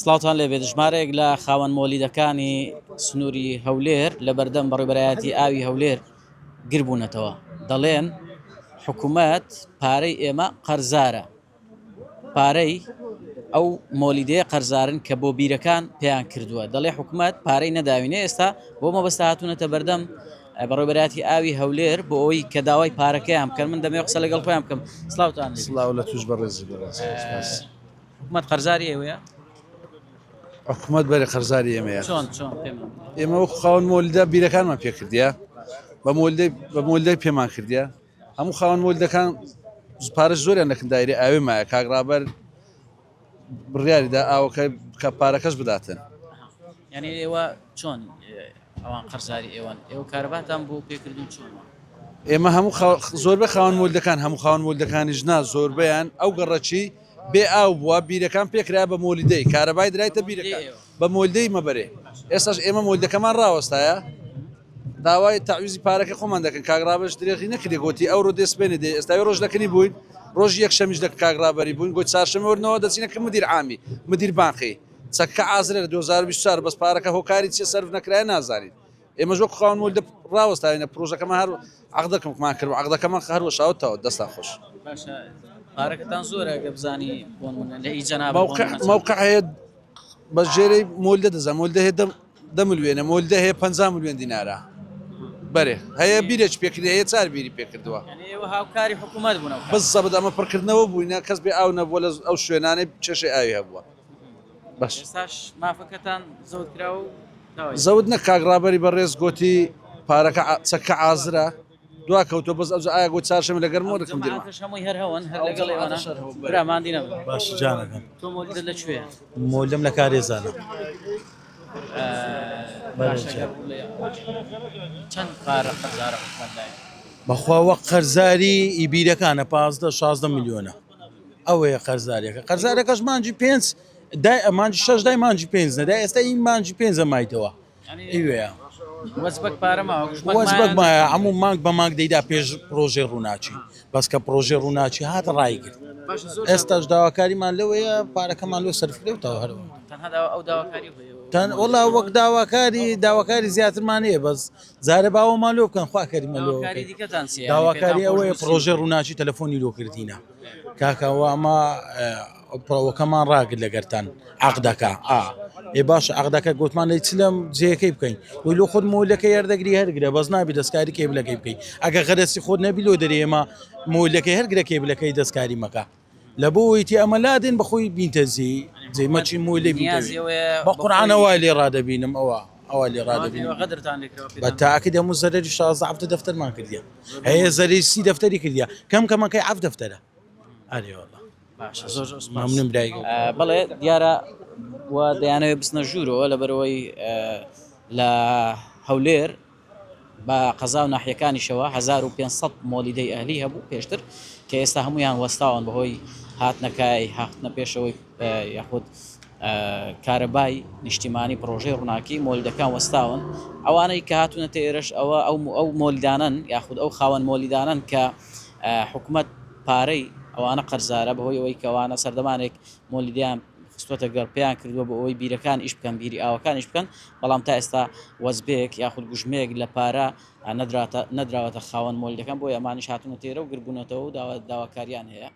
سڵاوتان لێبێت ژمارەیەک لە خاوەن مۆلیدەکانی سنووری هەولێر لە بەردەم بەڕێبەرایەتی ئاوی هەولێر گربوونەتەوە دەڵێن حکوومەت پارەی ئێمە قەرزارە پارەی ئەو مۆلیدەیە قەرزارن کە بۆ بیرەکان پێیان کردووە دەڵێ حکوومەت پارەی نەداوینێ ئێستا بۆ مەبەستا هاتوونەتە بەردەم بەڕێبەرایەتی ئاوی هەولێر بۆ ئەوی کە داوای پارەکەیان بکەن من دەمێ قسە لەگەڵ خۆیان بکەم سڵاوتان سڵاو لە توش بەڕێزی حکوومەت قەرزاری ئێوەیە حکوومەت بەرە قەرزاری ئێمەیە چۆن ئێمە وەکو خاوەن مۆلیدە بیرەکانمان پێ کردیە بە مۆلیدەی پێمان کردیە هەموو خاوەن مۆلیدەکان پارەش زۆریان لەکن دایرە ئاوێ مایە کاگڕابەر بڕیاریدا ئاوەکە کە پارەکەش بداتن یعنی ئێوە چۆن ئەوان قەرزاری ئێوەن ئێوە کارەباتان بۆ پێکردون چۆنەوە ئێمە هەموو زۆربەی خاوەن مۆلیدەکان هەموو خاوەن مۆلیدەکانی ژنا زۆربیان ئەو گەڕەچی بێ ئاو بووە بیرەکان پێکرا بە مۆلیدەی کارەبای درایتە بیرەکان بە مۆلیدەی مەبەرێ ئێستاش ئێمە مۆلیدەکەمان ڕاوەستایە داوای تاویزی پارەکە خۆمان دەکەن کاگڕابەش درێغی نەکردی گوتی ئەوڕۆ دەستبێنێ دێ ئێستاوی ڕۆژ دەکەنی بووین ڕۆژ یەک شەمیش دە کاگڕابەری بووین گوت چارشەمەوەرنەوە دەچینە کە مدیر عامی مدیر بانقی چەکە ئازرە لە 2024 بەس پارەکە هۆکاری چێ سەرف نەکرای نازانین ئێمە ژۆک خاوەن مۆلیدە ڕاوەستاینە پرۆژەکەمان هەر عەقدەکەمان کرد و عەقدەکەمان هەروە شاوتەوە دەستا خۆش پارەکەتان زۆرە گە بزانی بۆ لە هیچ جەناب موقع هەیە بە ژێرەی مۆلیدە دەزان مۆلیدە هەیە 10 ملیۆنە مۆلیدە هەیە 50 ملیۆن دینارە بەرێ هەیە بیرێک پێکردی هەیە چار بیری پێکردووە ئێوە هاوکاری حکوومەت بوون بەزەبەت ئەمە پڕکردنەوە بووینە کەس بێ ئاو نەبووە لە ئەو شوێنانەی چێشەی ئاوی هەبووە باش ئێستاش مافەکەتان زەوت کرا و زەوت نە کاگڕابەری بەڕێز گوتی پارەکە چەکە ئازرە دوا کەوتۆ بەس ئەو ئایا گوت چارشەمە لەگەرمەوە دەکەم دیمە هەمووی هەر هەوەن هەر لەگەڵ ئێوەنە براماندی نەبن باش جانەکەم تۆ مۆلیدە لەکوێیە مۆلدەم لە کارێزانە چەند پارە قەرزارە حکوومەتدایە بەخوا وەک قەرزاری ئیبیرەکانە 15-16 میلیۆنە ئەوەیە قەرزاریەکە قەرزارەکەش مانجی 5 مانجی 6 دای مانجی 5 نەدا ئێستا این مانجی 5 مایتەوە ئیوەیە وەزبک پارەماوە وەزبک مایە هەموو مانگ بە مانگ دەیدا پێش پرۆژێ ڕووناچی بەس کە پرۆژێ ڕووناچی هاتە ڕایگرت ئێستاش داواکاریمان لەوەیە پارەکەمان لۆ سەرفرێتەوە هەرەوە ئەو داواکاری وڵا وەک داواکاری زیاترمان هەیە بەس زارە باوەمان لۆ بکەن خواکەریمە لۆ داواکاری ئەوەیە پرۆژێ ڕووناچی تەلەفۆنی لۆکردینە کاکەوە ئەمە پڕەوەکەمان ڕاگرت لەگەرتان عەقدەکە ئێ باش عەقدەکە گوتمان لەی چلم جێەکەی بکەین وی لۆ خۆت مۆلەکە یاردەگری هەرگرە بەس نابی دەستکاری کێبلەکەی بکەین ئەگە غەرەسی خۆت نەبی لۆ دەرێ ئێمە مۆلەکەی هەرگرە کێبلەکەی دەستکاری مەکە لە بۆ ویتی ئەمە لادێن بەخۆی بینتەزی جێمەچی مۆلێ بە قورعانەوە لێ ڕادەبینم ئەوە لێ ڕادەبینم بە تاکە دەمو زەرری 16 دەفتەرمان کردیە هەیە زەری 30 دەفتەری کردیە کەم کەمەکەی 7 دەفتەرە ئەرێوەڵە ممنون برای بەڵێ دیارە و دەیانەوێت بستنە ژوورەوە لەبەرەوەی لە هەولێر بە قەزا و ناحیەکانیشەوە 1500 مۆلیدەی ئەهلی هەبوو پێشتر کە ئێستا هەمویان وەستاون بەهۆی هاتنەکای هاتنە پێشەوەی یاخود کارەبای نیشتیمانی پرۆژەی ڕووناکی مۆلیدەکان وەستاون ئەوانەی کە هاتوونەتە ئێرەش ئەو مۆلیدانن یاخود ئەو خاوەن مۆلیدانن کە حکوومەت پارەی ئەوانە قەرزارە بەهۆی ئەوەی کەوانە سەردەمانێک مۆلیدیان خستوەتە گەڕ پێیان کردووە بە ئەوەی بیرەکان ئیش بکەن بیری ئاوەکانیش بکەن بەڵام تا ئێستا وەزبێک یاخود گوژمەیەک لە پارە نەدراوەتە خاوەن مۆلیدەکان بۆ ئەمانیش هاتوونە تێرە و گربوونەتەوە و داواکاریان هەیە.